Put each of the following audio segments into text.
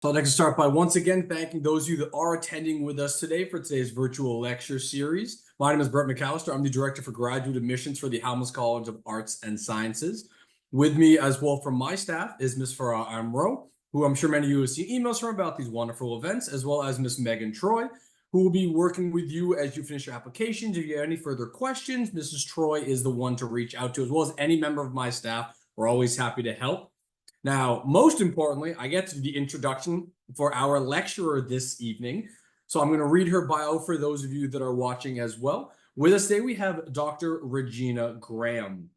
So I'd like to start by once again thanking those of you that are attending with us today for today's virtual lecture series. My name is Brett McAllister. I'm the Director for Graduate Admissions for the Halmos College of Arts and Sciences. With me as well from my staff is Ms. Farah Amro, who I'm sure many of you have seen emails from about these wonderful events, as well as Ms. Megan Troy, who will be working with you as you finish your applications. If you have any further questions, Mrs. Troy is the one to reach out to, as well as any member of my staff. We're always happy to help. Now, most importantly, I get to the introduction for our lecturer this evening. So I'm going to read her bio for those of you that are watching as well. With us today, we have Dr. Regina Graham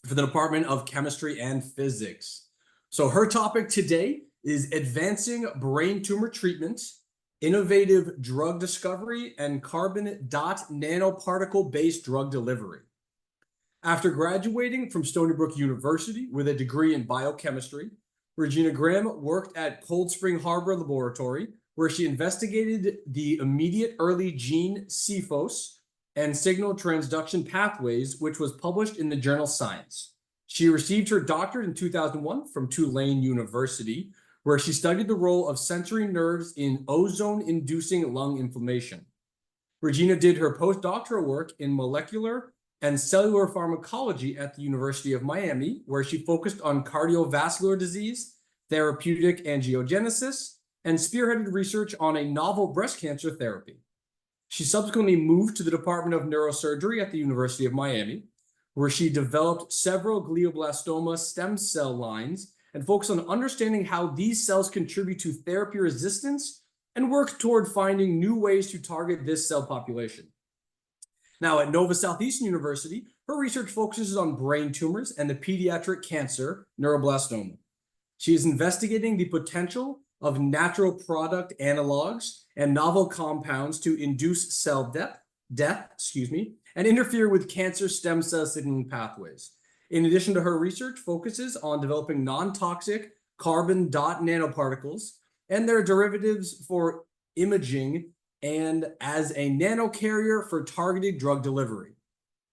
for the Department of Chemistry and Physics. So her topic today is advancing brain tumor treatment, innovative drug discovery, and carbon nanoparticle-based drug delivery. After graduating from Stony Brook University with a degree in biochemistry, Regina Graham worked at Cold Spring Harbor Laboratory, where she investigated the immediate early gene c-fos and signal transduction pathways, which was published in the journal Science. She received her doctorate in 2001 from Tulane University, where she studied the role of sensory nerves in ozone-inducing lung inflammation. Regina did her postdoctoral work in molecular and cellular pharmacology at the University of Miami, where she focused on cardiovascular disease, therapeutic angiogenesis, and spearheaded research on a novel breast cancer therapy. She subsequently moved to the Department of Neurosurgery at the University of Miami, where she developed several glioblastoma stem cell lines and focused on understanding how these cells contribute to therapy resistance and worked toward finding new ways to target this cell population. Now, at Nova Southeastern University, her research focuses on brain tumors and the pediatric cancer, neuroblastoma. She is investigating the potential of natural product analogs and novel compounds to induce cell death, and interfere with cancer stem cell signaling pathways. In addition to her research focuses on developing non-toxic carbon nanoparticles and their derivatives for imaging and as a nanocarrier for targeted drug delivery.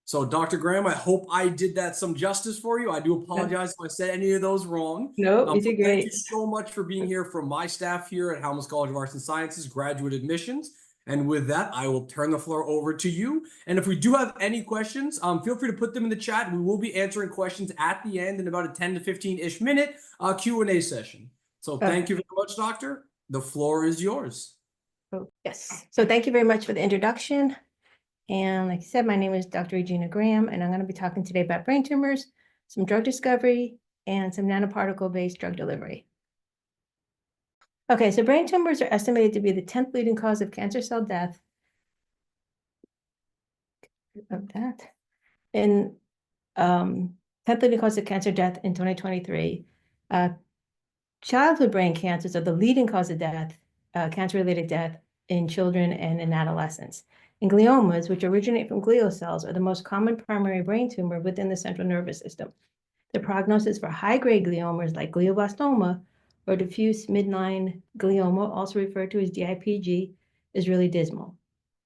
So, Dr. Graham, I hope I did that some justice for you. I do apologize if I said any of those wrong. No, you did great. Thank you so much for being here from my staff here at Halmos College of Arts and Sciences, Graduate Admissions. And with that, I will turn the floor over to you. And if we do have any questions, feel free to put them in the chat. We will be answering questions at the end in about a 10 to 15-ish minute Q&A session. So thank you very much, Doctor. The floor is yours. Oh, yes. So thank you very much for the introduction. And like I said, my name is Dr. Regina Graham, and I'm going to be talking today about brain tumors, some drug discovery, and some nanoparticle-based drug delivery. Okay, so brain tumors are estimated to be the 10th leading cause of cancer cell death. In 10th leading cause of cancer death in 2023. Childhood brain cancers are the leading cause of death, cancer-related death in children and in adolescents. And gliomas, which originate from glial cells, are the most common primary brain tumor within the central nervous system. The prognosis for high-grade gliomas like glioblastoma or diffuse midline glioma, also referred to as DIPG, is really dismal.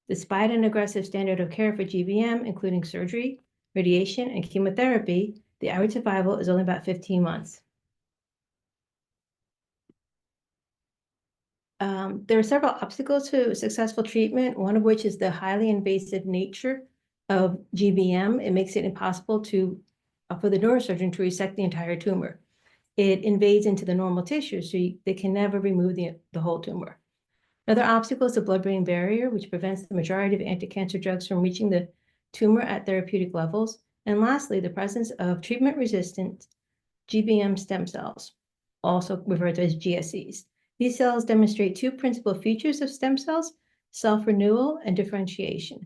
Despite an aggressive standard of care for GBM, including surgery, radiation, and chemotherapy, the average survival is only about 15 months. There are several obstacles to successful treatment, one of which is the highly invasive nature of GBM. It makes it impossible for the neurosurgeon to resect the entire tumor. It invades into the normal tissue, so they can never remove the whole tumor. Another obstacle is the blood-brain barrier, which prevents the majority of anti-cancer drugs from reaching the tumor at therapeutic levels. And lastly, the presence of treatment-resistant GBM stem cells, also referred to as GSCs. These cells demonstrate two principal features of stem cells: self-renewal and differentiation.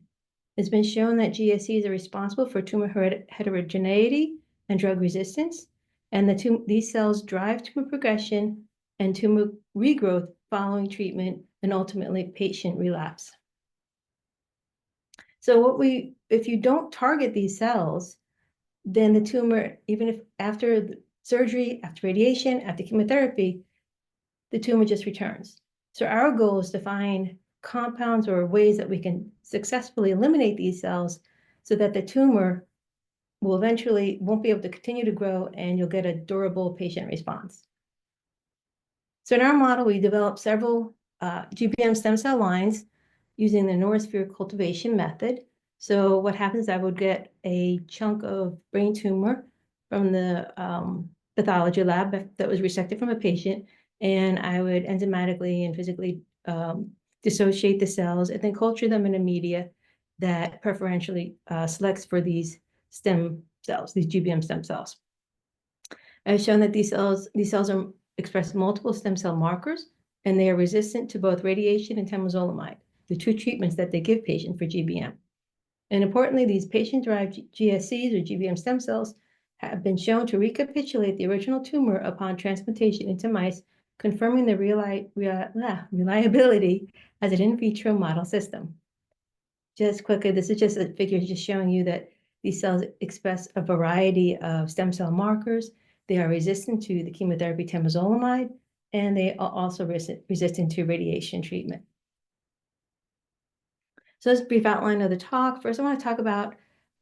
It's been shown that GSCs are responsible for tumor heterogeneity and drug resistance, and these cells drive tumor progression and tumor regrowth following treatment and ultimately patient relapse. So if you don't target these cells, then the tumor, even if after surgery, after radiation, after chemotherapy, the tumor just returns. So our goal is to find compounds or ways that we can successfully eliminate these cells so that the tumor won't be able to continue to grow and you'll get a durable patient response. So in our model, we developed several GBM stem cell lines using the noosphere cultivation method. So what happens, I would get a chunk of brain tumor from the pathology lab that was resected from a patient, and I would enzymatically and physically dissociate the cells and then culture them in a media that preferentially selects for these stem cells, these GBM stem cells. I've shown that these cells express multiple stem cell markers, and they are resistant to both radiation and temozolomide, the two treatments that they give patients for GBM. And importantly, these patient-derived GSCs or GBM stem cells have been shown to recapitulate the original tumor upon transplantation into mice, confirming the reliability as an in vitro model system. Just quickly, this is just a figure just showing you that these cells express a variety of stem cell markers. They are resistant to the chemotherapy temozolomide, and they are also resistant to radiation treatment. So that's a brief outline of the talk. First, I want to talk about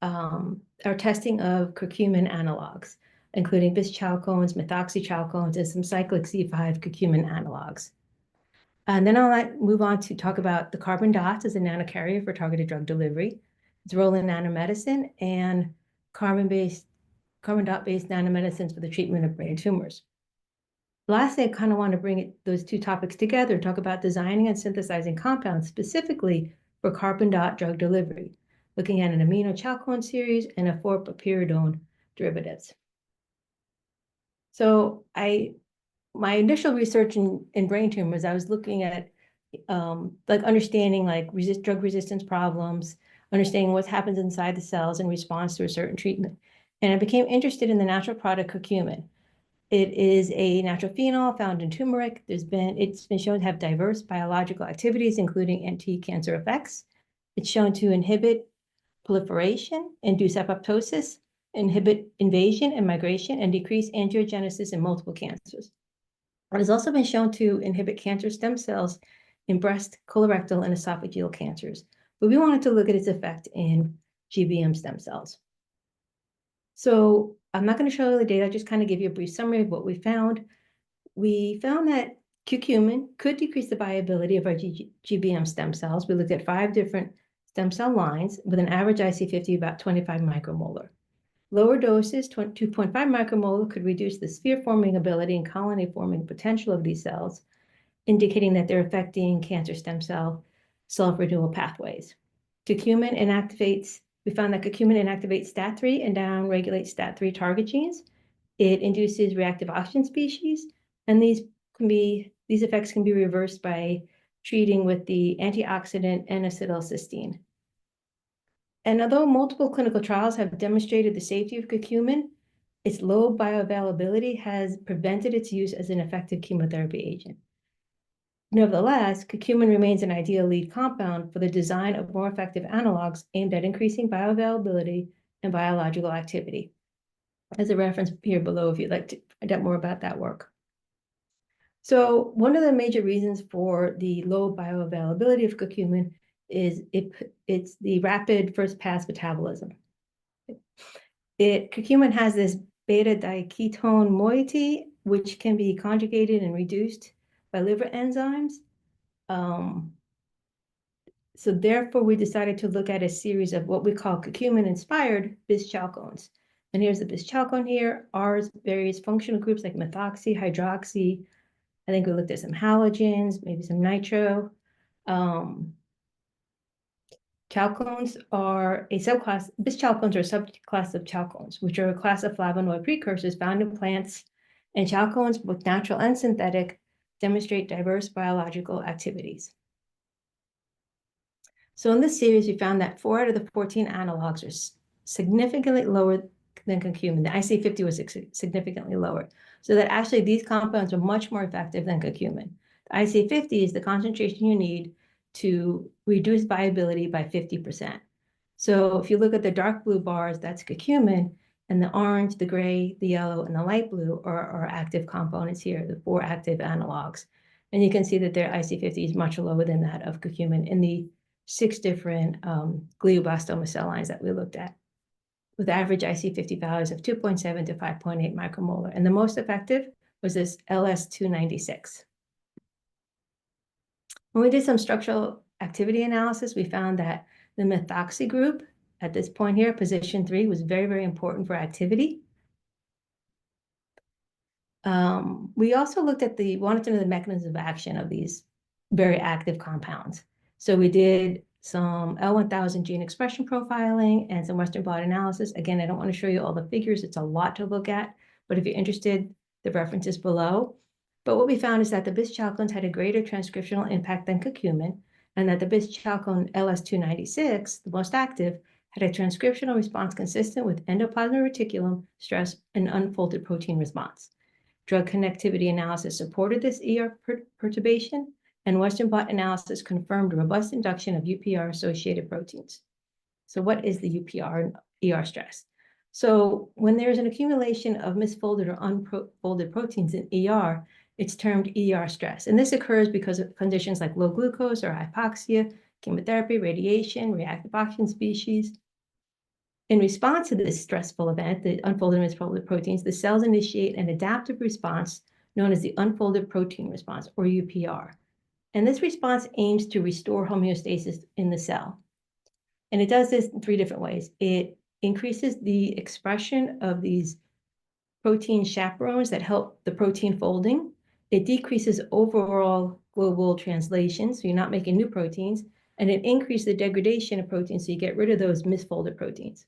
our testing of curcumin analogs, including bis-chalcones, methoxychalcones, and some cyclic C5 curcumin analogs. And then I'll move on to talk about the carbon dots as a nanocarrier for targeted drug delivery, its role in nanomedicine, and carbon dot-based nanomedicines for the treatment of brain tumors. Lastly, I kind of want to bring those two topics together, talk about designing and synthesizing compounds specifically for carbon dot drug delivery, looking at an amino chalcone series and a 4-pyridone derivatives. So my initial research in brain tumors, I was looking at understanding drug resistance problems, understanding what happens inside the cells in response to a certain treatment. And I became interested in the natural product curcumin. It is a natural phenol found in turmeric. It's been shown to have diverse biological activities, including anti-cancer effects. It's shown to inhibit proliferation, induce apoptosis, inhibit invasion and migration, and decrease angiogenesis in multiple cancers. It has also been shown to inhibit cancer stem cells in breast, colorectal, and esophageal cancers. But we wanted to look at its effect in GBM stem cells. So I'm not going to show you the data, just kind of give you a brief summary of what we found. We found that curcumin could decrease the viability of our GBM stem cells. We looked at 5 different stem cell lines with an average IC50 about 25 micromolar. Lower doses, 2.5 micromolar, could reduce the sphere-forming ability and colony-forming potential of these cells, indicating that they're affecting cancer stem cell self-renewal pathways. We found that curcumin inactivates STAT3 and downregulates STAT3 target genes. It induces reactive oxygen species, and these effects can be reversed by treating with the antioxidant N-acetylcysteine. And although multiple clinical trials have demonstrated the safety of curcumin, its low bioavailability has prevented its use as an effective chemotherapy agent. Nevertheless, curcumin remains an ideal lead compound for the design of more effective analogs aimed at increasing bioavailability and biological activity. As a reference here below, if you'd like to find out more about that work. So one of the major reasons for the low bioavailability of curcumin is it's the rapid first-pass metabolism. Curcumin has this beta-diketone moiety, which can be conjugated and reduced by liver enzymes. So therefore, we decided to look at a series of what we call curcumin-inspired bis-chalcones. And here's the bis-chalcone here. R's various functional groups like methoxy, hydroxy. I think we looked at some halogens, maybe some nitro. Chalcones are a subclass. Bis-chalcones are a subclass of chalcones, which are a class of flavonoid precursors found in plants. And chalcones, both natural and synthetic, demonstrate diverse biological activities. So in this series, we found that 4 out of the 14 analogs are significantly lower than curcumin. The IC50 was significantly lower. So that actually these compounds are much more effective than curcumin. The IC50 is the concentration you need to reduce viability by 50%. So if you look at the dark blue bars, that's curcumin, and the orange, the gray, the yellow, and the light blue are active components here, the 4 active analogs. And you can see that their IC50 is much lower than that of curcumin in the 6 different glioblastoma cell lines that we looked at, with average IC50 values of 2.7 to 5.8 micromolar. And the most effective was this LS296. When we did some structural activity analysis, we found that the methoxy group at this point here, position 3, was very, very important for activity. We also wanted to know the mechanism of action of these very active compounds. So we did some L1000 gene expression profiling and some Western blot analysis. Again, I don't want to show you all the figures. It's a lot to look at, but if you're interested, the reference is below. But what we found is that the bis-chalcones had a greater transcriptional impact than curcumin, and that the bis-chalcone LS296, the most active, had a transcriptional response consistent with endoplasmic reticulum stress and unfolded protein response. Drug connectivity analysis supported this ER perturbation, and Western blot analysis confirmed robust induction of UPR-associated proteins. So what is the UPR and ER stress? So when there's an accumulation of misfolded or unfolded proteins in ER, it's termed ER stress. And this occurs because of conditions like low glucose or hypoxia, chemotherapy, radiation, reactive oxygen species. In response to this stressful event, the unfolded and misfolded proteins, the cells initiate an adaptive response known as the unfolded protein response, or UPR. And this response aims to restore homeostasis in the cell. And it does this in 3 different ways. It increases the expression of these protein chaperones that help the protein folding. It decreases overall global translation, so you're not making new proteins, and it increases the degradation of proteins, so you get rid of those misfolded proteins.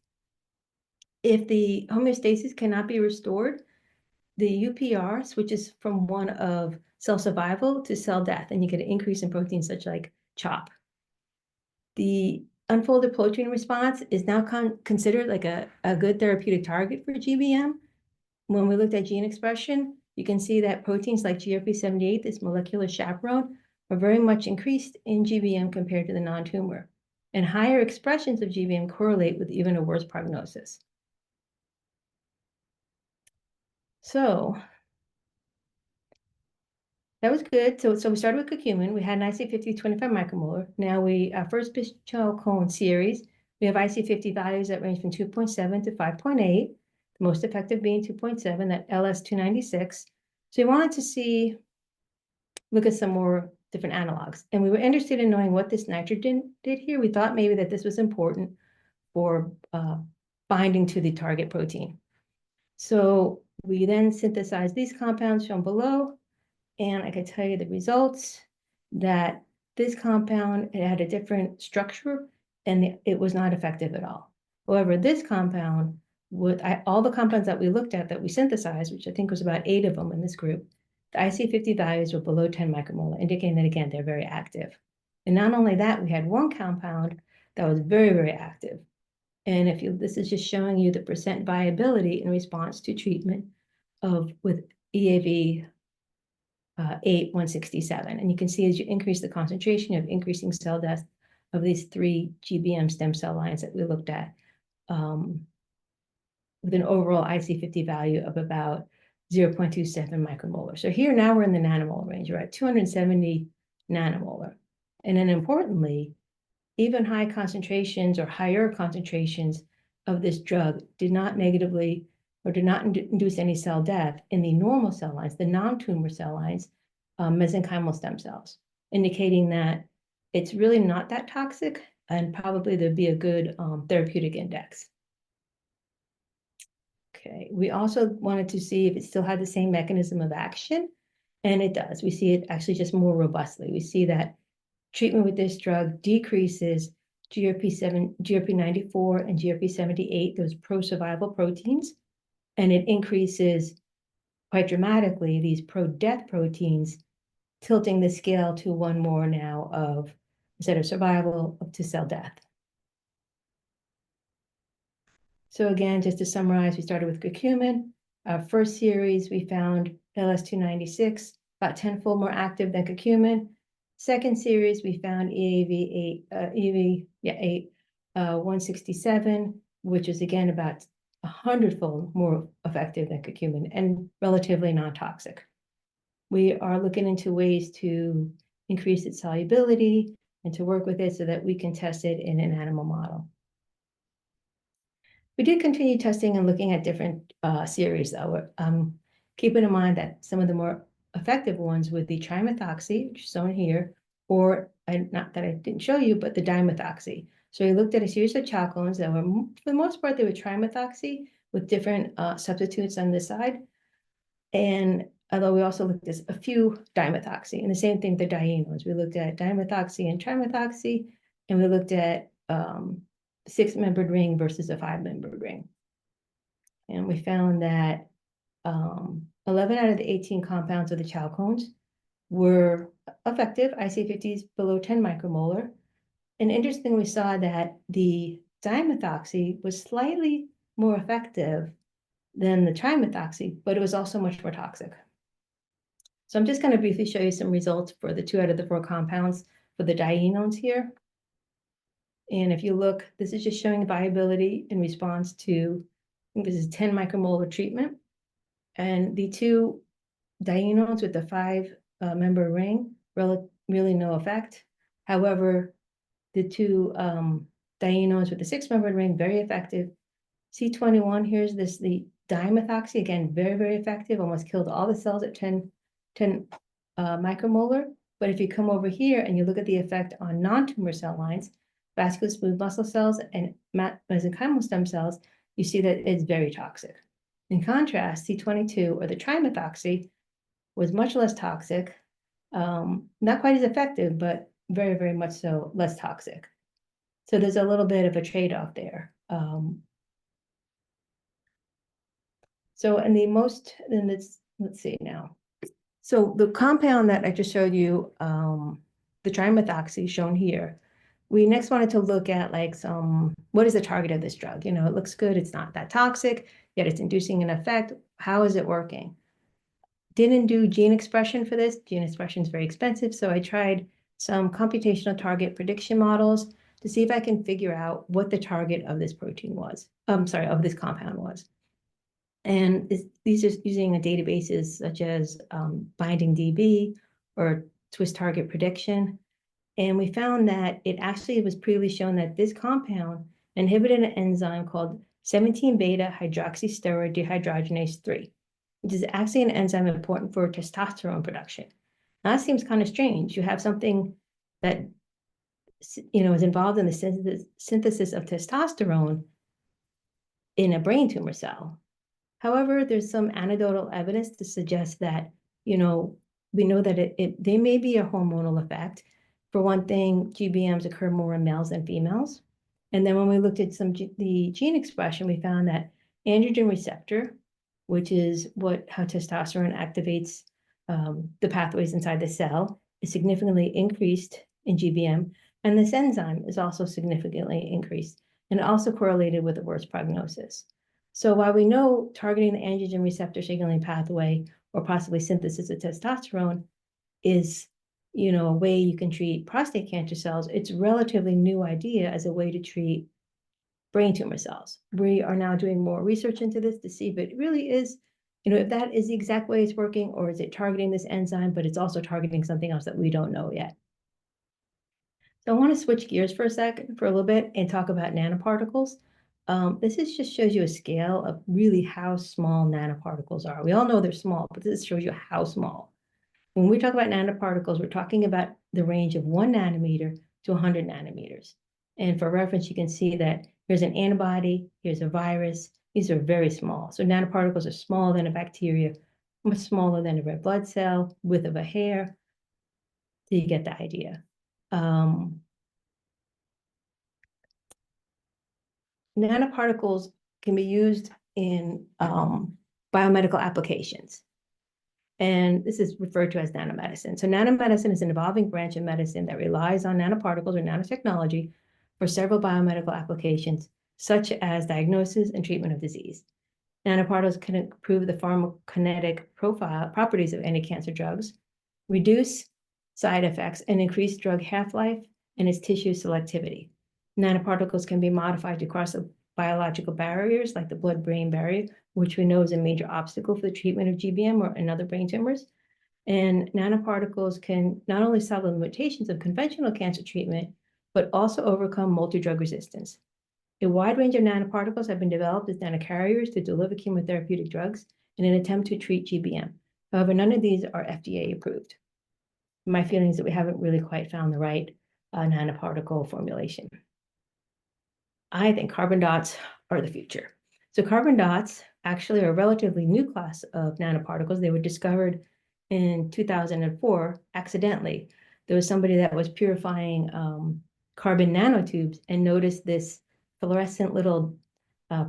If the homeostasis cannot be restored, the UPR switches from one of cell survival to cell death, and you get an increase in proteins such like CHOP. The unfolded protein response is now considered like a good therapeutic target for GBM. When we looked at gene expression, you can see that proteins like GRP78, this molecular chaperone, are very much increased in GBM compared to the non-tumor. And higher expressions of GBM correlate with even a worse prognosis. So that was good. So we started with curcumin. We had an IC50 25 micromolar. Now our first bis-chalcone series, we have IC50 values that range from 2.7 to 5.8, the most effective being 2.7, that LS296. So we wanted to look at some more different analogs. And we were interested in knowing what this nitrogen did here. We thought maybe that this was important for binding to the target protein. So we then synthesized these compounds shown below, and I can tell you the results that this compound, it had a different structure and it was not effective at all. However, this compound, all the compounds that we looked at that we synthesized, which I think was about 8 of them in this group, the IC50 values were below 10 micromolar, indicating that, again, they're very active. And not only that, we had one compound that was very, very active. And this is just showing you the percent viability in response to treatment with EAV 167. And you can see as you increase the concentration of increasing cell death of these 3 GBM stem cell lines that we looked at with an overall IC50 value of about 0.27 micromolar. So here now we're in the nanomolar range. We're at 270 nanomolar. And then importantly, even high concentrations or higher concentrations of this drug did not negatively or did not induce any cell death in the normal cell lines, the non-tumor cell lines, mesenchymal stem cells, indicating that it's really not that toxic and probably there'd be a good therapeutic index. Okay, we also wanted to see if it still had the same mechanism of action, and it does. We see it actually just more robustly. We see that treatment with this drug decreases GRP94 and GRP78, those pro-survival proteins, and it increases quite dramatically these pro-death proteins, tilting the scale to one more now of, instead of survival, up to cell death. So again, just to summarize, we started with curcumin. Our first series, we found LS296, about 10-fold more active than curcumin. Second series, we found EAV 167, which is again about 100-fold more effective than curcumin and relatively non-toxic. We are looking into ways to increase its solubility and to work with it so that we can test it in an animal model. We did continue testing and looking at different series, though, keeping in mind that some of the more effective ones would be trimethoxy, which is shown here, or not that I didn't show you, but the dimethoxy. So we looked at a series of chalcones that were, for the most part, they were trimethoxy with different substitutes on this side. And although we also looked at a few dimethoxy, and the same thing, the dienones. We looked at dimethoxy and trimethoxy, and we looked at 6-membered ring versus a 5-membered ring. And we found that 11 out of the 18 compounds of the chalcones were effective, IC50s below 10 micromolar. And interestingly, we saw that the dimethoxy was slightly more effective than the trimethoxy, but it was also much more toxic. So I'm just going to briefly show you some results for the 2 out of the 4 compounds for the dienones here. And if you look, this is just showing viability in response to, I think this is 10 micromolar treatment. And the 2 dienones with the 5-member ring, really no effect. However, the 2 dienones with the 6-member ring, very effective. C21, here's the dimethoxy, again, very, very effective, almost killed all the cells at 10 micromolar. But if you come over here and you look at the effect on non-tumor cell lines, vascular smooth muscle cells and mesenchymal stem cells, you see that it's very toxic. In contrast, C22, or the trimethoxy, was much less toxic, not quite as effective, but very, very much so less toxic. So there's a little bit of a trade-off there. So in the most, then let's see now. So the compound that I just showed you, the trimethoxy shown here, we next wanted to look at like what is the target of this drug? You know, it looks good, it's not that toxic, yet it's inducing an effect. How is it working? Didn't do gene expression for this. Gene expression is very expensive, so I tried some computational target prediction models to see if I can figure out what the target of this protein was. Of this compound was. And these are using databases such as BindingDB or Twist Target Prediction. And we found that it actually was previously shown that this compound inhibited an enzyme called 17-beta hydroxysteroid dehydrogenase 3, which is actually an enzyme important for testosterone production. Now, that seems kind of strange. You have something that, you know, is involved in the synthesis of testosterone in a brain tumor cell. However, there's some anecdotal evidence to suggest that, you know, we know that they may be a hormonal effect. For one thing, GBMs occur more in males than females. And then when we looked at the gene expression, we found that androgen receptor, which is how testosterone activates the pathways inside the cell, is significantly increased in GBM. And this enzyme is also significantly increased and also correlated with a worse prognosis. So while we know targeting the androgen receptor signaling pathway or possibly synthesis of testosterone is, you know, a way you can treat prostate cancer cells, it's a relatively new idea as a way to treat brain tumor cells. We are now doing more research into this to see if it really is, you know, if that is the exact way it's working, or is it targeting this enzyme, but it's also targeting something else that we don't know yet. So I want to switch gears for a little bit and talk about nanoparticles. This just shows you a scale of really how small nanoparticles are. We all know they're small, but this shows you how small. When we talk about nanoparticles, we're talking about the range of 1 nanometer to 100 nanometers. And for reference, you can see that here's an antibody, here's a virus. These are very small. So nanoparticles are smaller than a bacteria, much smaller than a red blood cell, width of a hair. So you get the idea. Nanoparticles can be used in biomedical applications. And this is referred to as nanomedicine. So nanomedicine is an evolving branch of medicine that relies on nanoparticles or nanotechnology for several biomedical applications, such as diagnosis and treatment of disease. Nanoparticles can improve the pharmacokinetic properties of anti-cancer drugs, reduce side effects, and increase drug half-life and its tissue selectivity. Nanoparticles can be modified to cross biological barriers like the blood-brain barrier, which we know is a major obstacle for the treatment of GBM or in other brain tumors. And nanoparticles can not only solve the limitations of conventional cancer treatment, but also overcome multi-drug resistance. A wide range of nanoparticles have been developed as nanocarriers to deliver chemotherapeutic drugs in an attempt to treat GBM. However, none of these are FDA approved. My feeling is that we haven't really quite found the right nanoparticle formulation. I think carbon dots are the future. So carbon dots actually are a relatively new class of nanoparticles. They were discovered in 2004 accidentally. There was somebody that was purifying carbon nanotubes and noticed this fluorescent little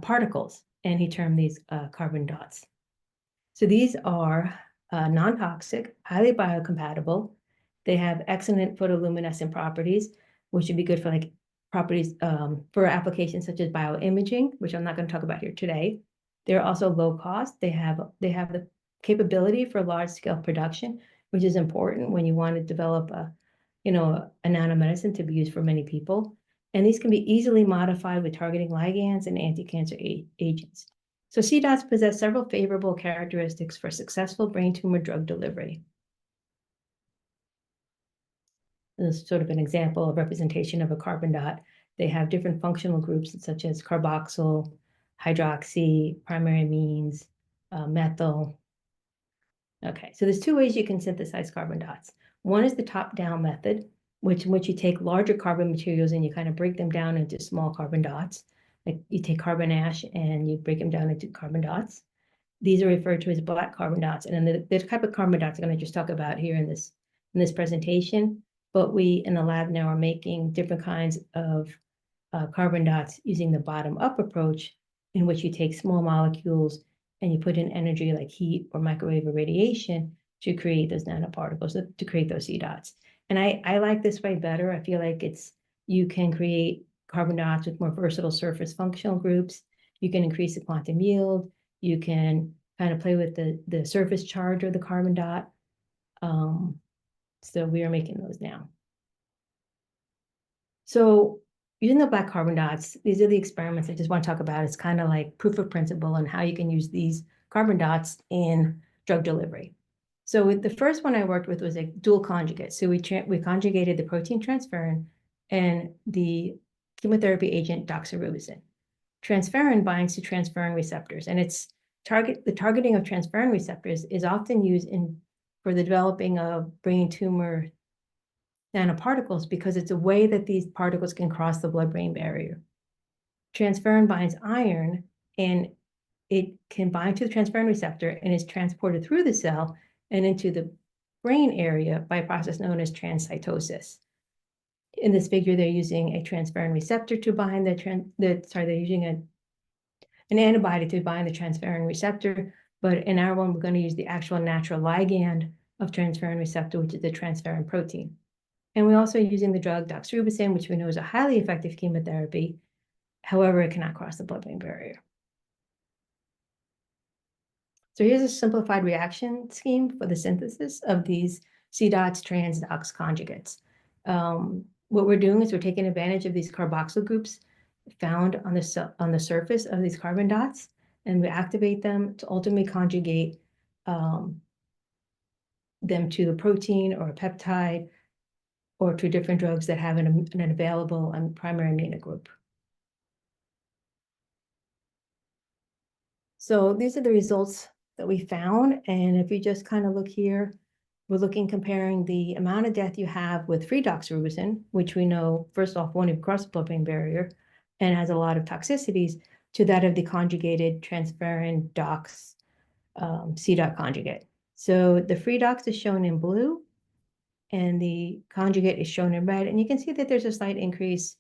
particles, and he termed these carbon dots. So these are non-toxic, highly biocompatible. They have excellent photoluminescent properties, which would be good for like properties for applications such as bioimaging, which I'm not going to talk about here today. They're also low cost. They have the capability for large scale production, which is important when you want to develop a nanomedicine to be used for many people. And these can be easily modified with targeting ligands and anti-cancer agents. So CDOTs possess several favorable characteristics for successful brain tumor drug delivery. This is sort of an example of representation of a carbon dot. They have different functional groups such as carboxyl, hydroxy, primary amines, methyl. Okay, so there's two ways you can synthesize carbon dots. One is the top-down method, in which you take larger carbon materials and you kind of break them down into small carbon dots. Like you take carbon ash and you break them down into carbon dots. These are referred to as black carbon dots. And then the type of carbon dots I'm going to just talk about here in this presentation. But we in the lab now are making different kinds of carbon dots using the bottom-up approach, in which you take small molecules and you put in energy like heat or microwave or radiation to create those nanoparticles, to create those CDOTs. And I like this way better. I feel like you can create carbon dots with more versatile surface functional groups. You can increase the quantum yield. You can kind of play with the surface charge of the carbon dot. So we are making those now. So using the black carbon dots, these are the experiments I just want to talk about. It's kind of like proof of principle on how you can use these carbon dots in drug delivery. So the first one I worked with was a dual conjugate. So we conjugated the protein transferrin and the chemotherapy agent doxorubicin. Transferrin binds to transferrin receptors, and the targeting of transferrin receptors is often used for the developing of brain tumor nanoparticles because it's a way that these particles can cross the blood-brain barrier. Transferrin binds iron, and it can bind to the transferrin receptor and is transported through the cell and into the brain area by a process known as transcytosis. In this figure, they're using a transferrin receptor to bind they're using an antibody to bind the transferrin receptor, but in our one, we're going to use the actual natural ligand of transferrin receptor, which is the transferrin protein. And we're also using the drug doxorubicin, which we know is a highly effective chemotherapy. However, it cannot cross the blood-brain barrier. So here's a simplified reaction scheme for the synthesis of these CDOTs trans-dox conjugates. What we're doing is we're taking advantage of these carboxyl groups found on the surface of these carbon dots, and we activate them to ultimately conjugate them to a protein or a peptide or to different drugs that have an available primary amino group. So these are the results that we found. And if you just kind of look here, we're comparing the amount of death you have with free doxorubicin, which we know, first off, won't even cross the blood-brain barrier and has a lot of toxicities, to that of the conjugated transferrin dox CDOT conjugate. So the free dox is shown in blue, and the conjugate is shown in red. And you can see that there's a slight increase,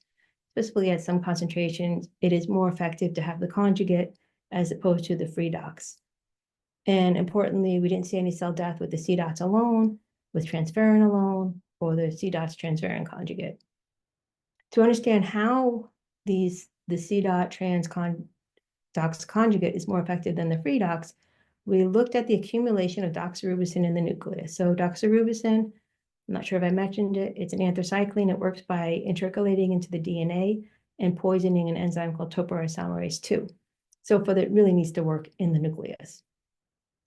specifically at some concentrations. It is more effective to have the conjugate as opposed to the free dox. And importantly, we didn't see any cell death with the CDOTs alone, with transferrin alone, or the CDOTs transferrin conjugate. To understand how the CDOT dox conjugate is more effective than the free dox, we looked at the accumulation of doxorubicin in the nucleus. So doxorubicin, I'm not sure if I mentioned it, it's an anthracycline. It works by intercalating into the DNA and poisoning an enzyme called topoisomerase 2. So it really needs to work in the nucleus.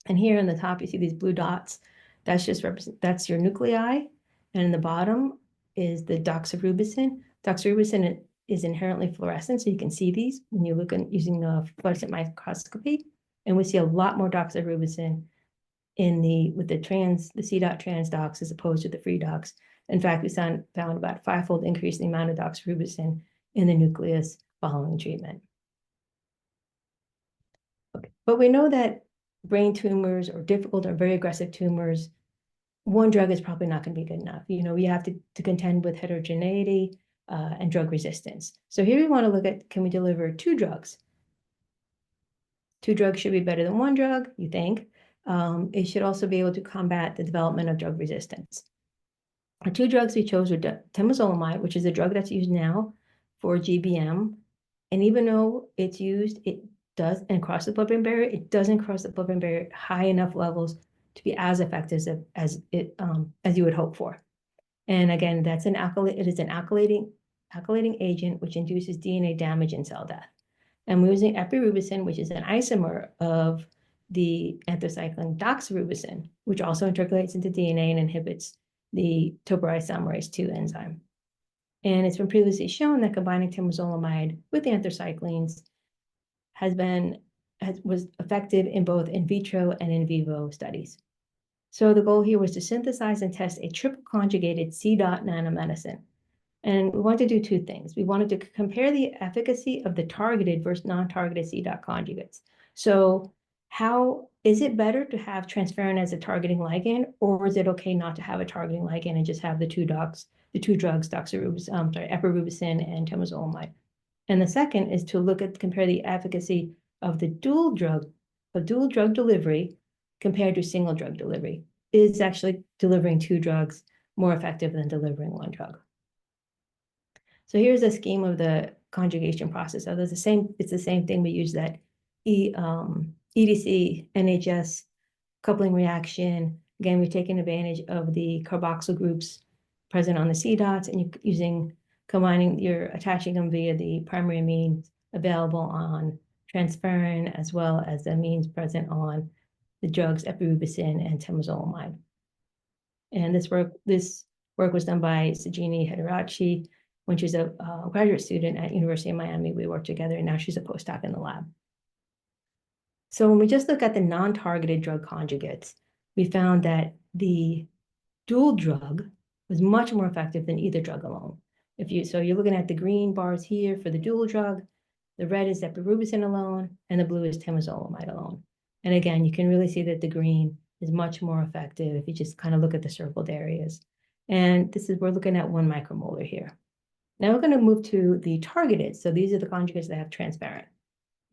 And here in the top, you see these blue dots. That's your nuclei. And in the bottom is the doxorubicin. Doxorubicin is inherently fluorescent, so you can see these when you look using the fluorescent microscopy. And we see a lot more doxorubicin with the c-dot transdocs as opposed to the free docs. In fact, we found about a 5-fold increase in the amount of doxorubicin in the nucleus following treatment. Okay. But we know that brain tumors or difficult or very aggressive tumors, one drug is probably not going to be good enough. We have to contend with heterogeneity and drug resistance. So here we want to look at, can we deliver 2 drugs? 2 drugs should be better than 1 drug, you think. It should also be able to combat the development of drug resistance. The 2 drugs we chose were temozolomide, which is a drug that's used now for GBM. And even though it's used, it does, and cross the blood-brain barrier, it doesn't cross the blood-brain barrier at high enough levels to be as effective as you would hope for. And again, it is an alkylating agent which induces DNA damage and cell death. And we're using epirubicin, which is an isomer of the anthracycline doxorubicin, which also intercalates into DNA and inhibits the topoisomerase II enzyme. And it's been previously shown that combining temozolomide with anthracyclines was effective in both in vitro and in vivo studies. So the goal here was to synthesize and test a triple conjugated c-dot nanomedicine. And we wanted to do 2 things. We wanted to compare the efficacy of the targeted versus non-targeted c-dot conjugates. So how is it better to have transferrin as a targeting ligand, or is it okay not to have a targeting ligand and just have the 2 drugs, epirubicin and temozolomide? And the second is to compare the efficacy of the dual drug delivery compared to single drug delivery. Is actually delivering 2 drugs more effective than delivering 1 drug? So here's a scheme of the conjugation process. So it's the same thing. We use that EDC NHS coupling reaction. Again, we're taking advantage of the carboxyl groups present on the c-dots, and you're attaching them via the primary amines available on transferrin, as well as the amines present on the drugs epirubicin and temozolomide. And this work was done by Sajini Hederachi when she was a graduate student at University of Miami. We worked together, and now she's a postdoc in the lab. So when we just look at the non-targeted drug conjugates, we found that the dual drug was much more effective than either drug alone. So you're looking at the green bars here for the dual drug, the red is epirubicin alone, and the blue is temozolomide alone. And again, you can really see that the green is much more effective if you just kind of look at the circled areas. And we're looking at 1 micromolar here. Now we're going to move to the targeted. So these are the conjugates that have transferrin.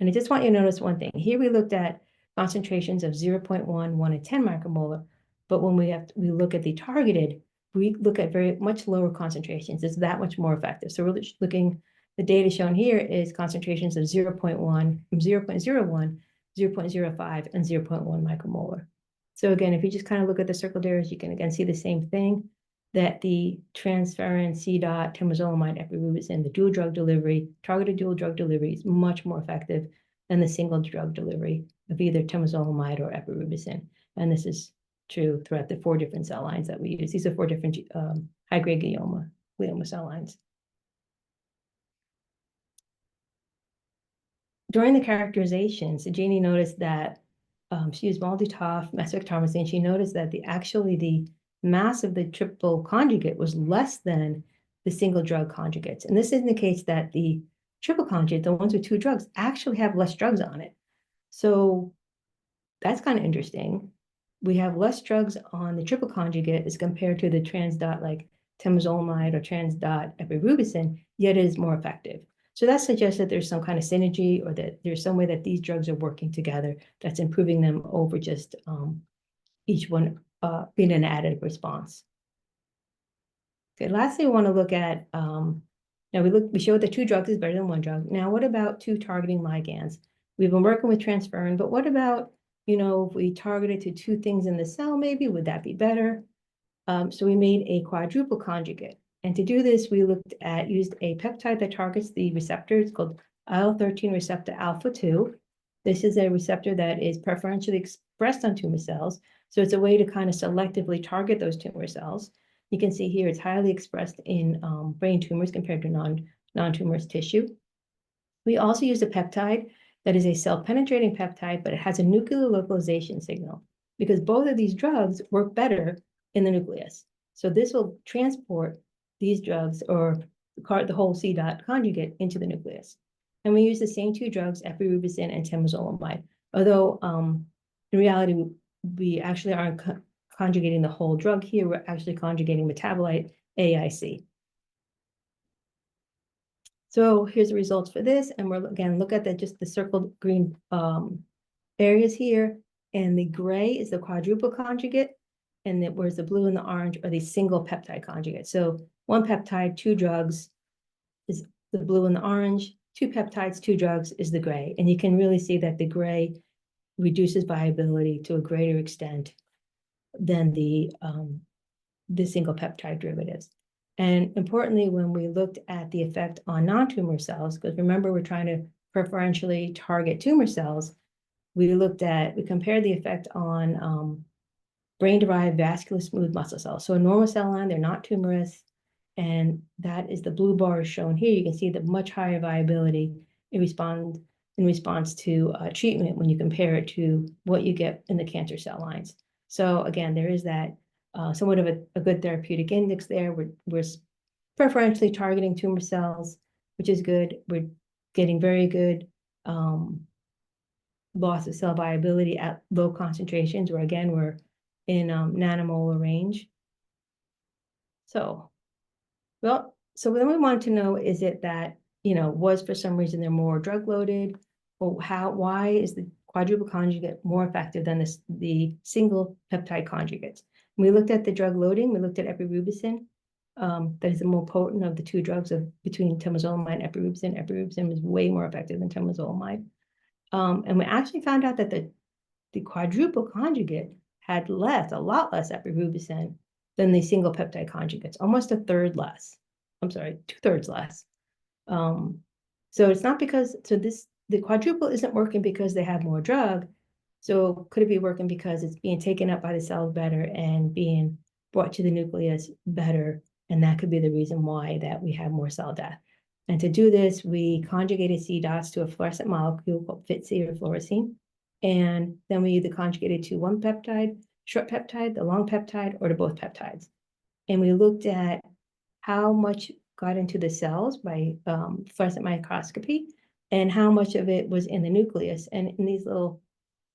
And I just want you to notice one thing. Here we looked at concentrations of 0.1, 1, and 10 micromolar. But when we look at the targeted, we look at very much lower concentrations. It's that much more effective. So we're looking, the data shown here is concentrations of 0.1, 0.01, 0.05, and 0.1 micromolar. So again, if you just kind of look at the circled areas, you can again see the same thing, that the transferrin, c-dot, temozolomide, epirubicin, the dual drug delivery, targeted dual drug delivery is much more effective than the single drug delivery of either temozolomide or epirubicin. And this is true throughout the 4 different cell lines that we use. These are 4 different high-grade glioma cell lines. During the characterization, Sajini noticed that she used multi-TOF mass spectrometry, and she noticed that the mass of the triple conjugate was less than the single drug conjugates. And this indicates that the triple conjugate, the ones with 2 drugs, actually have less drugs on it. So that's kind of interesting. We have less drugs on the triple conjugate as compared to the trans-dot like temozolomide or trans-dot epirubicin, yet it is more effective. So that suggests that there's some kind of synergy, or that there's some way that these drugs are working together that's improving them over just each one being an additive response. Okay, lastly, we want to look at, now we showed that 2 drugs is better than 1 drug. Now, what about 2 targeting ligands? We've been working with transferrin, but what about, if we targeted to 2 things in the cell, maybe, would that be better? So we made a quadruple conjugate. And to do this, we used a peptide that targets the receptor. It's called IL-13 receptor alpha 2. This is a receptor that is preferentially expressed on tumor cells. So it's a way to kind of selectively target those tumor cells. You can see here it's highly expressed in brain tumors compared to non-tumorous tissue. We also used a peptide that is a cell-penetrating peptide, but it has a nuclear localization signal. because both of these drugs work better in the nucleus. So this will transport these drugs or the whole C dot conjugate into the nucleus. And we use the same two drugs, epirubicin and temozolomide, although in reality, we actually aren't conjugating the whole drug here. We're actually conjugating metabolite AIC. So here's the results for this. And we're again, look at just the circled green areas here. And the gray is the quadruple conjugate. And whereas the blue and the orange are the single peptide conjugate. So one peptide, two drugs is the blue and the orange. Two peptides, two drugs is the gray. And you can really see that the gray reduces viability to a greater extent than the single peptide derivatives. And importantly, when we looked at the effect on non-tumor cells, because remember, we're trying to preferentially target tumor cells, we compared the effect on brain-derived vascular smooth muscle cells. So a normal cell line, they're not tumorous, and that is the blue bar shown here. You can see the much higher viability in response to treatment when you compare it to what you get in the cancer cell lines. So again, there is that somewhat of a good therapeutic index there. We're preferentially targeting tumor cells, which is good. We're getting very good loss of cell viability at low concentrations, where again, we're in nanomolar range. So then we wanted to know, is it that, was for some reason they're more drug loaded, or why is the quadruple conjugate more effective than the single peptide conjugates? We looked at the drug loading. We looked at epirubicin. That is the more potent of the two drugs between temozolomide and epirubicin. Epirubicin was way more effective than temozolomide. And we actually found out that the quadruple conjugate had a lot less epirubicin than the single peptide conjugates, almost a third less. I'm sorry, 2/3 less. So it's not because, the quadruple isn't working because they have more drug. So could it be working because it's being taken up by the cells better and being brought to the nucleus better? And that could be the reason why that we have more cell death. And to do this, we conjugated C dots to a fluorescent molecule called FITC or fluorescein. And then we either conjugated to one peptide, short peptide, the long peptide, or to both peptides. And we looked at how much got into the cells by fluorescent microscopy and how much of it was in the nucleus. And in these little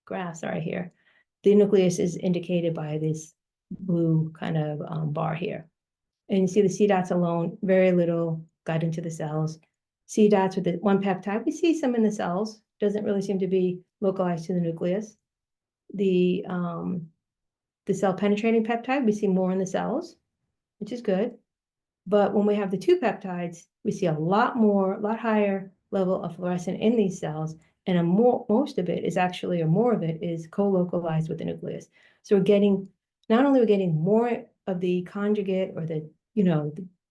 graphs right here, the nucleus is indicated by this blue kind of bar here. And you see the C dots alone, very little got into the cells. C dots with the one peptide, we see some in the cells, doesn't really seem to be localized to the nucleus. The cell penetrating peptide, we see more in the cells, which is good. But when we have the two peptides, we see a lot higher level of fluorescent in these cells, and most of it is actually, or more of it is co-localized with the nucleus. So not only we're getting more of the conjugate or the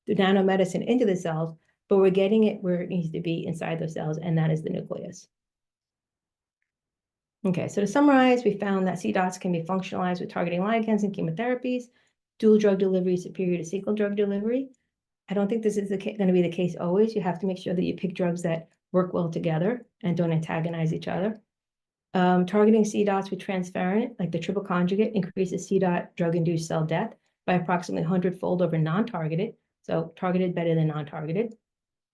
nanomedicine into the cells, but we're getting it where it needs to be inside those cells, and that is the nucleus. Okay, so to summarize, we found that C dots can be functionalized with targeting ligands and chemotherapies. Dual drug delivery is superior to single drug delivery. I don't think this is going to be the case always. You have to make sure that you pick drugs that work well together and don't antagonize each other. Targeting C dots with transferrin, like the triple conjugate, increases C dot drug-induced cell death by approximately 100-fold over non-targeted, so targeted better than non-targeted.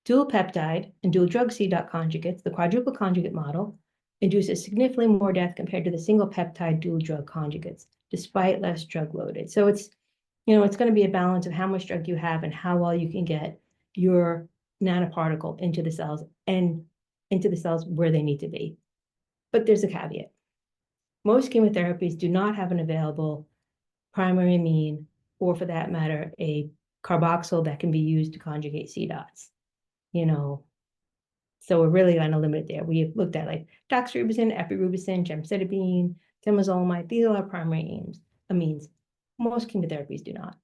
Dual peptide and dual drug C dot conjugates, the quadruple conjugate model, induces significantly more death compared to the single peptide dual drug conjugates, despite less drug loaded. So it's going to be a balance of how much drug you have and how well you can get your nanoparticle into the cells and into the cells where they need to be. But there's a caveat. Most chemotherapies do not have an available primary amine, or for that matter, a carboxyl that can be used to conjugate C dots. So we're really going to limit it there. We have looked at like doxorubicin, epirubicin, gemcitabine, temozolomide. These are our primary amines. Most chemotherapies do not.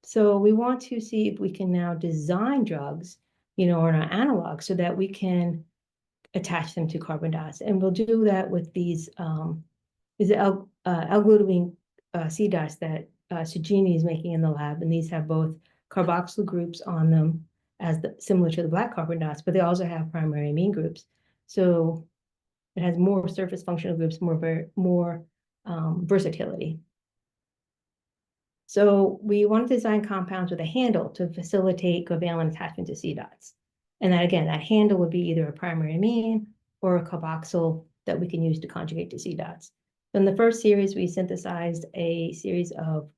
So we want to see if we can now design drugs, or an analog, so that we can attach them to carbon dots. And we'll do that with these L-glutamine C dots that Sujini is making in the lab. And these have both carboxyl groups on them, similar to the black carbon dots, but they also have primary amine groups. So it has more surface functional groups, more versatility. So we want to design compounds with a handle to facilitate covalent attachment to C-dots. And that, again, that handle would be either a primary amine or a carboxyl that we can use to conjugate to C-dots. So in the first series, we synthesized a series of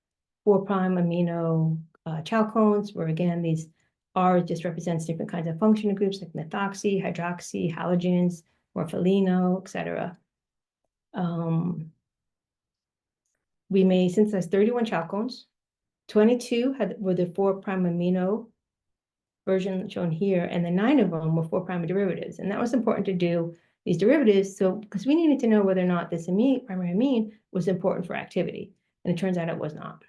4' amino chalcones, where again, these R just represents different kinds of functional groups like methoxy, hydroxy, halogens, morpholino, etc. We may synthesize 31 chalcones. 22 were the 4' amino version shown here, and the 9 of them were 4' derivatives. And that was important to do these derivatives, so because we needed to know whether or not this primary amine was important for activity. And it turns out it was not.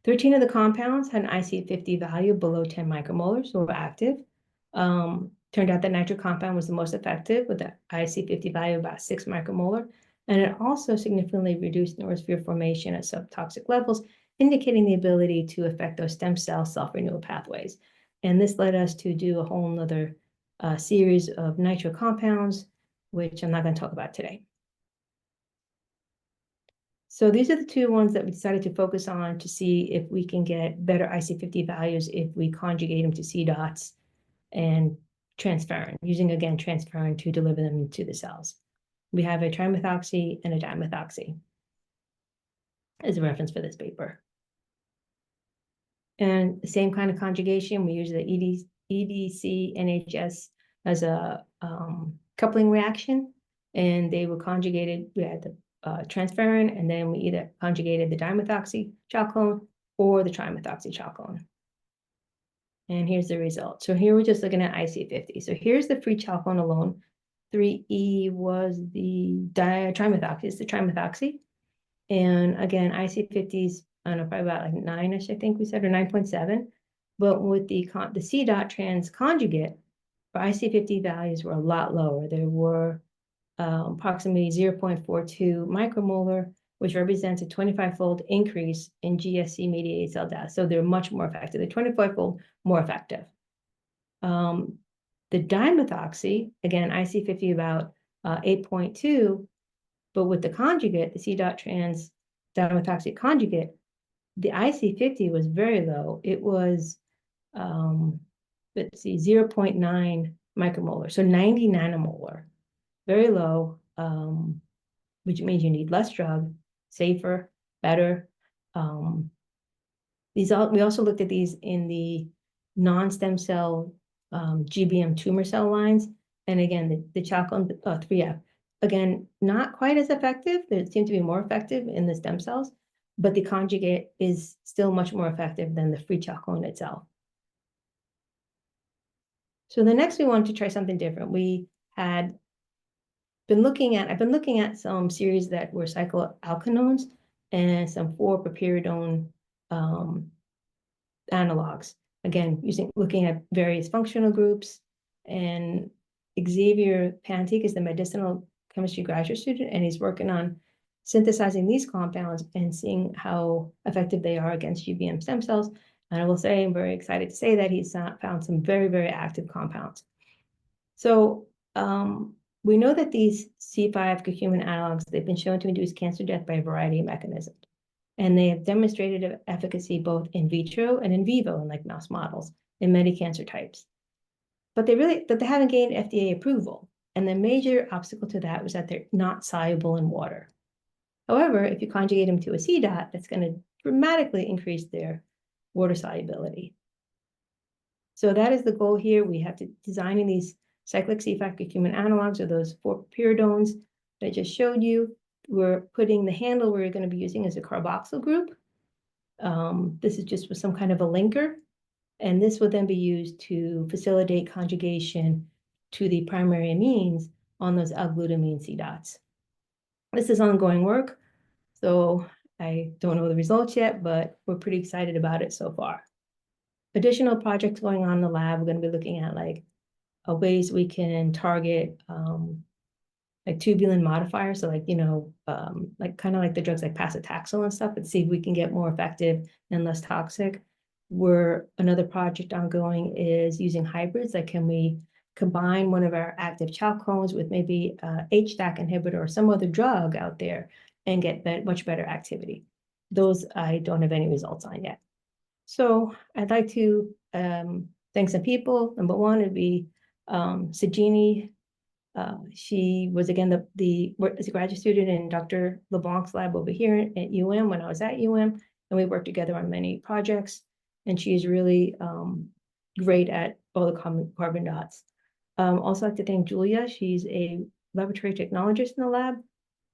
13 of the compounds had an IC50 value below 10 micromolar, so were active. Turned out that nitric compound was the most effective with an IC50 value of about 6 micromolar. And it also significantly reduced neurosphere formation at subtoxic levels, indicating the ability to affect those stem cell self-renewal pathways. And this led us to do a whole nother series of nitro compounds, which I'm not going to talk about today. So these are the two ones that we decided to focus on to see if we can get better IC50 values if we conjugate them to C-dots and transferrin, using, again, transferrin to deliver them to the cells. We have a trimethoxy and a dimethoxy as a reference for this paper. And the same kind of conjugation, we use the EDC NHS as a coupling reaction, and they were conjugated. We had the transferrin, and then we either conjugated the dimethoxy chalcone or the trimethoxy chalcone. And here's the result. So here we're just looking at IC50. So here's the free chalcone alone. 3E was the trimethoxy, it's the trimethoxy. And again, IC50s, I don't know, probably about like 9-ish, I think we said, or 9.7. But with the C-dot trans conjugate, our IC50 values were a lot lower. There were approximately 0.42 micromolar, which represents a 25-fold increase in GSC-mediated cell death. So they're much more effective. They're 25-fold more effective. The dimethoxy, again, IC50 about 8.2, but with the conjugate, the C-dot trans dimethoxy conjugate, the IC50 was very low. It was, let's see, 0.9 micromolar, so 90 nanomolar, very low, which means you need less drug, safer, better. We also looked at these in the non-stem cell GBM tumor cell lines. And again, the chalcone 3F, again, not quite as effective. They seem to be more effective in the stem cells, but the conjugate is still much more effective than the free chalcone itself. So the next we wanted to try something different. We had I've been looking at some series that were cycloalkanones and some 4-piperidone analogs. Again, looking at various functional groups, and Xavier Pantique is the medicinal chemistry graduate student, and he's working on synthesizing these compounds and seeing how effective they are against GBM stem cells. And I will say, I'm very excited to say that he's found some very, very active compounds. So we know that these C5 curcumin analogs, they've been shown to induce cancer death by a variety of mechanisms. And they have demonstrated efficacy both in vitro and in vivo in like mouse models in many cancer types. But they haven't gained FDA approval. And the major obstacle to that was that they're not soluble in water. However, if you conjugate them to a C-dot, that's going to dramatically increase their water solubility. So that is the goal here. We have to designing these cyclic C5 curcumin analogs, or those 4-piridones that I just showed you. We're putting the handle we're going to be using as a carboxyl group. This is just with some kind of a linker, and this will then be used to facilitate conjugation to the primary amines on those L-glutamine C-dots. This is ongoing work, so I don't know the results yet, but we're pretty excited about it so far. Additional projects going on in the lab, we're going to be looking at like ways we can target like tubulin modifiers, so like, like kind of like the drugs like paclitaxel and stuff, but see if we can get more effective and less toxic. Another project ongoing is using hybrids, like can we combine one of our active chalcones with maybe HDAC inhibitor or some other drug out there and get much better activity. Those I don't have any results on yet. So I'd like to thank some people. Number one would be Sajini. She was again as a graduate student in Dr. LeBlanc's lab over here at UM when I was at UM, and we worked together on many projects. And she's really great at all the carbon dots. Also like to thank Julia. She's a laboratory technologist in the lab,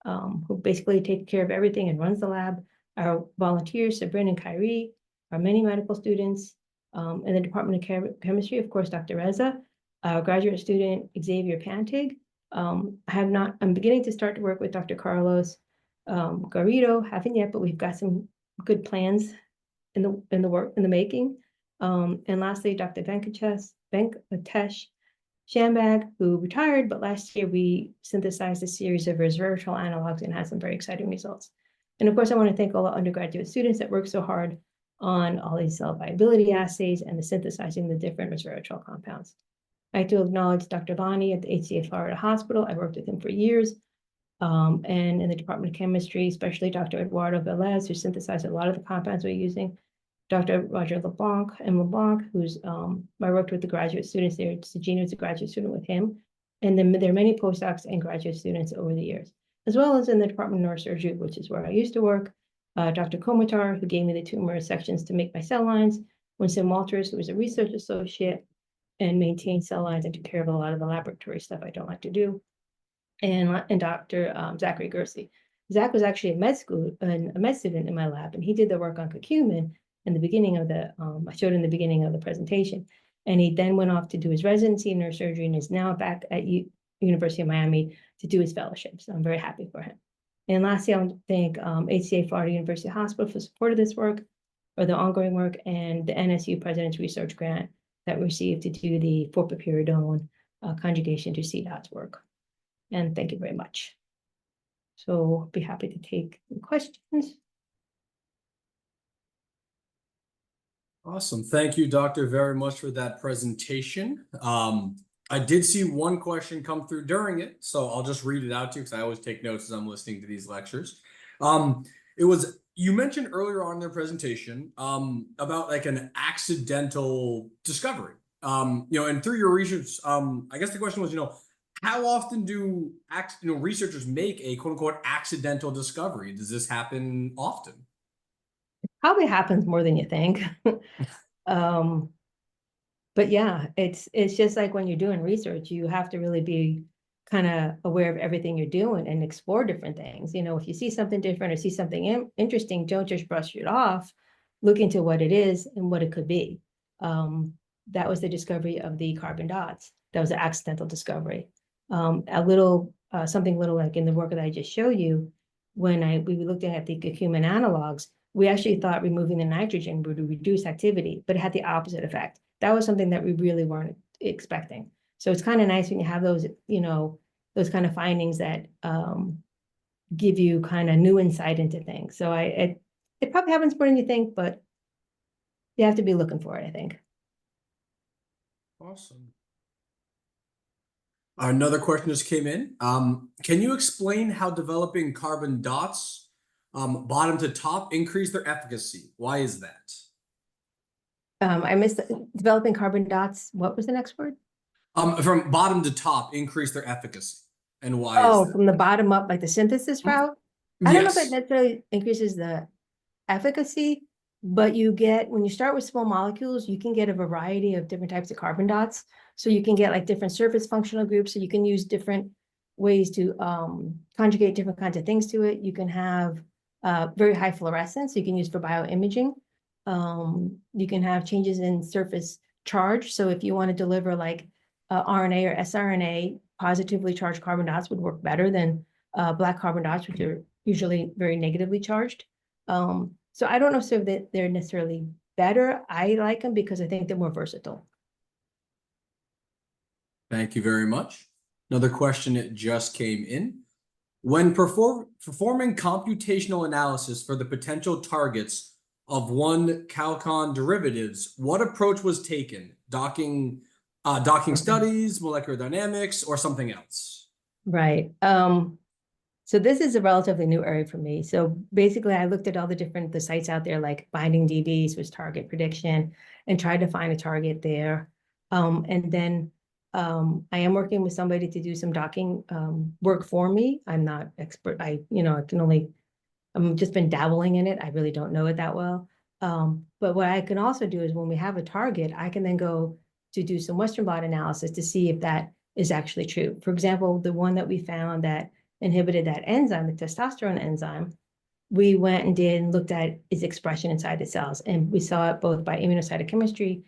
who basically takes care of everything and runs the lab. Our volunteers, Sabrina and Kyrie, our many medical students, in the Department of Chemistry, of course, Dr. Reza, our graduate student, Xavier Pantig. I'm beginning to start to work with Dr. Carlos Garrido, haven't yet, but we've got some good plans in the making. And lastly, Dr. Venkatesh Shambag, who retired, but last year we synthesized a series of resveratrol analogs and had some very exciting results. And of course, I want to thank all the undergraduate students that work so hard on all these cell viability assays and the synthesizing the different resveratrol compounds. I like to acknowledge Dr. Bani at the HCA Florida Hospital. I worked with him for years. And in the Department of Chemistry, especially Dr. Eduardo Velez, who synthesized a lot of the compounds we're using. Dr. Roger LeBlanc, who's I worked with the graduate students there. Sajina was a graduate student with him. And then there are many postdocs and graduate students over the years, as well as in the Department of Neurosurgery, which is where I used to work. Dr. Komatar, who gave me the tumor sections to make my cell lines. Winston Walters, who was a research associate and maintained cell lines and took care of a lot of the laboratory stuff I don't like to do. And Dr. Zachary Gersey. Zach was actually a med student in my lab, and he did the work on curcumin in the beginning of I showed in the beginning of the presentation. And he then went off to do his residency in neurosurgery and is now back at University of Miami to do his fellowship. So I'm very happy for him. And lastly, I want to thank HCA Florida University Hospital for support of this work, or the ongoing work, and the NSU President's Research Grant that we received to do the forpiperidone conjugation to CDOT's work. And thank you very much. So I'll be happy to take questions. Awesome. Thank you, Doctor, very much for that presentation. I did see one question come through during it, so I'll just read it out to you because I always take notes as I'm listening to these lectures. You mentioned earlier on in their presentation about like an accidental discovery. And through your research, I guess the question was, how often do researchers make a quote unquote accidental discovery? Does this happen often? It probably happens more than you think. But yeah, it's just like when you're doing research, you have to really be kind of aware of everything you're doing and explore different things. If you see something different or see something interesting, don't just brush it off. Look into what it is and what it could be. That was the discovery of the carbon dots. That was an accidental discovery. Something little like in the work that I just showed you, when we were looking at the curcumin analogs, we actually thought removing the nitrogen would reduce activity, but it had the opposite effect. That was something that we really weren't expecting. So it's kind of nice when you have those, those kind of findings that give you kind of new insight into things. So it probably happens more than you think, but you have to be looking for it, I think. Awesome. Another question just came in. Can you explain how developing carbon dots bottom to top increase their efficacy? Why is that? I missed developing carbon dots. What was the next word? From bottom to top, increase their efficacy. And why is that? From the bottom up, like the synthesis route? I don't know if it necessarily increases the efficacy, but when you start with small molecules, you can get a variety of different types of carbon dots. So you can get like different surface functional groups. So you can use different ways to conjugate different kinds of things to it. You can have very high fluorescence you can use for bioimaging. You can have changes in surface charge. So if you want to deliver like RNA or siRNA, positively charged carbon dots would work better than black carbon dots, which are usually very negatively charged. So I don't know if they're necessarily better. I like them because I think they're more versatile. Thank you very much. Another question that just came in. When performing computational analysis for the potential targets of one chalcon derivatives, what approach was taken? Docking studies, molecular dynamics, or something else? Right. So this is a relatively new area for me. So basically, I looked at all the sites out there, like Binding DBs was target prediction, and tried to find a target there. And then I am working with somebody to do some docking work for me. I'm not expert. I can only, I've just been dabbling in it. I really don't know it that well. But what I can also do is when we have a target, I can then go to do some Western blot analysis to see if that is actually true. For example, the one that we found that inhibited that enzyme, the testosterone enzyme, we went and looked at its expression inside the cells. And we saw it both by immunocytochemistry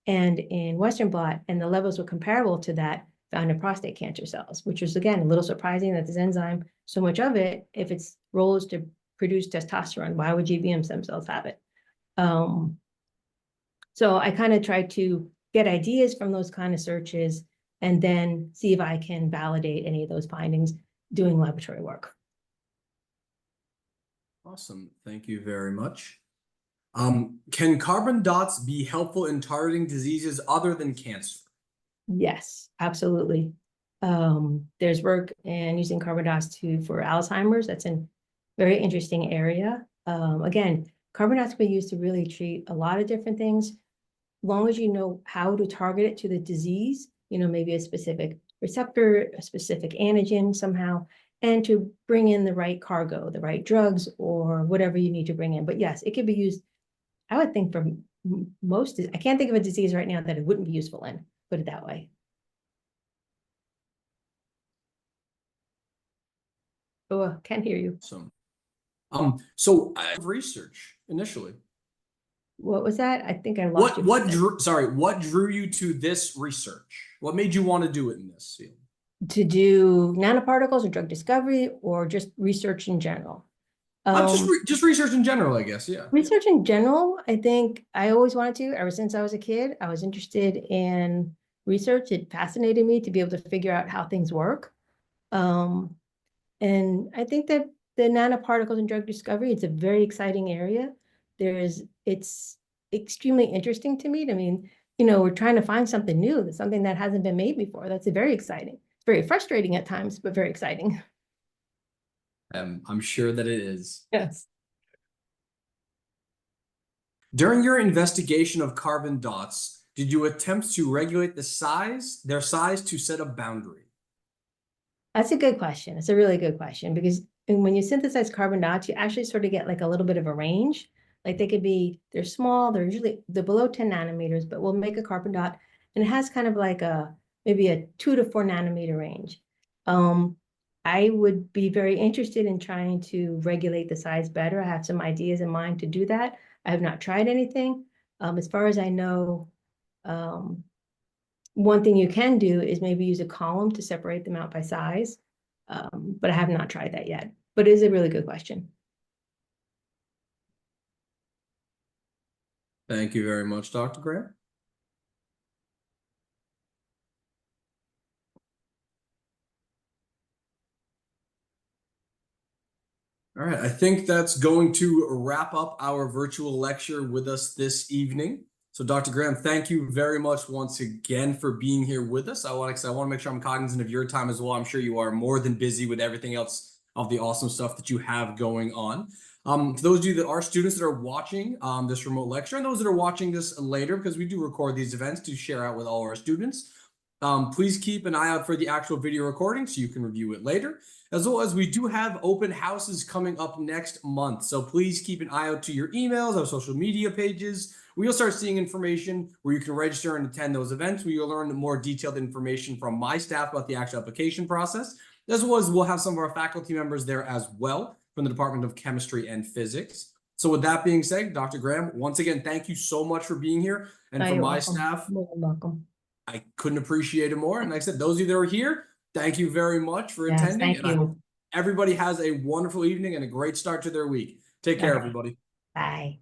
and in Western blot, and the levels were comparable to that found in prostate cancer cells, which was, again, a little surprising that this enzyme, so much of it, if its role is to produce testosterone, why would GBM stem cells have it? So I kind of tried to get ideas from those kind of searches and then see if I can validate any of those findings doing laboratory work. Awesome. Thank you very much. Can carbon dots be helpful in targeting diseases other than cancer? Yes, absolutely. There's work in using carbon dots for Alzheimer's. That's a very interesting area. Again, carbon dots can be used to really treat a lot of different things. As long as you know how to target it to the disease, maybe a specific receptor, a specific antigen somehow, and to bring in the right cargo, the right drugs, or whatever you need to bring in. But yes, it could be used, I would think, for most, I can't think of a disease right now that it wouldn't be useful in, put it that way. Oh, can't hear you. So I have research initially. What was that? I think I lost you. What drew you to this research? What made you want to do it in this field? To do nanoparticles or drug discovery, or just research in general? Just research in general, I guess. Yeah. Research in general, I think I always wanted to. Ever since I was a kid, I was interested in research. It fascinated me to be able to figure out how things work. And I think that the nanoparticles and drug discovery, it's a very exciting area. It's extremely interesting to me. I mean, we're trying to find something new, something that hasn't been made before. That's very exciting. It's very frustrating at times, but very exciting. I'm sure that it is. Yes. During your investigation of carbon dots, did you attempt to regulate their size to set a boundary? That's a good question. It's a really good question, because when you synthesize carbon dots, you actually sort of get like a little bit of a range. Like they're small, they're below 10 nanometers, but we'll make a carbon dot and it has kind of like maybe a 2 to 4 nanometer range. I would be very interested in trying to regulate the size better. I have some ideas in mind to do that. I have not tried anything. As far as I know, one thing you can do is maybe use a column to separate them out by size. But I have not tried that yet. But it is a really good question. Thank you very much, Dr. Graham. All right, I think that's going to wrap up our virtual lecture with us this evening. So Dr. Graham, thank you very much once again for being here with us. I want to make sure I'm cognizant of your time as well. I'm sure you are more than busy with everything else of the awesome stuff that you have going on. For those of you that are students that are watching this remote lecture, and those that are watching this later, because we do record these events to share out with all our students, please keep an eye out for the actual video recording so you can review it later, as well as we do have open houses coming up next month. So please keep an eye out to your emails, our social media pages. We'll start seeing information where you can register and attend those events, where you'll learn more detailed information from my staff about the actual application process, as well as we'll have some of our faculty members there as well from the Department of Chemistry and Physics. So with that being said, Dr. Graham, once again, thank you so much for being here. And for my staff, you're welcome. I couldn't appreciate it more. And like I said, those of you that are here, thank you very much for attending. Thank you. I hope everybody has a wonderful evening and a great start to their week. Take care, everybody. Bye.